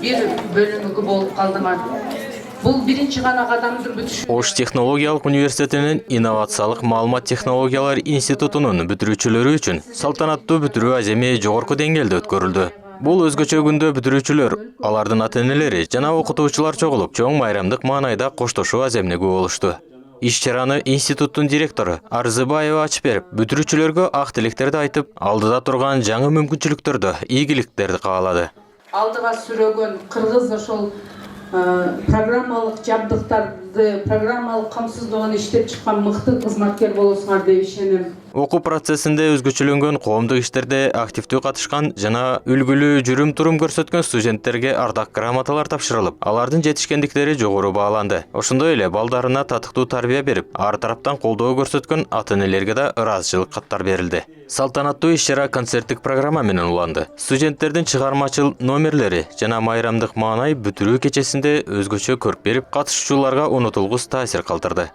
bir bölümü болуп калдыңар. Бул биринчи гана кадамдыр бүтүш. Ош технологиялык университетинин инновациялык маалымат технологиялар институтунун бүтүрүүчүлөрү үчүн салтанаттуу бүтүрүү аземи жогорку деңгээлде өткөрүлдү. Бул өзгөчө күндө бүтүрүүчүлөр, алардын ата-энелери жана окутуучулар чогулуп, чоң майрамдык маанайда коштошуу аземине күбө болушту. Иш-чараны институттун директору Арзыбаева ачып берип, бүтүрүүчүлөргө ак тилектерди айтып, алдыда турган жаңы мүмкүнчүлүктөрдү, ийгиликтерди каалады. Алдыга сүрөгөн кыргыз ошол программалык жабдыктарды, программалык камсыздыгын иштеп чыккан мыкты кызматкер болосуңар деп ишенем. Окуу процессинде өзгөчөлөнгөн коомдук иштерде активдүү катышкан жана үлгүлүү жүрүм-турум көрсөткөн студенттерге ардак грамоталар тапшырылып, алардын жетишкендиктери жогору бааланды. Ошондой эле балдарына татыктуу тарбия берип, ар тараптан колдоо көрсөткөн ата-энелерге да ыраазычылык каттар берилди. Салтанаттуу иш-чара концерттик программа менен уланды. Студенттердин чыгармачыл номерлери жана майрамдык маанай бүтүрүү кечесинде өзгөчө көрк берип, катышуучуларга унутулгус таасир калтырды.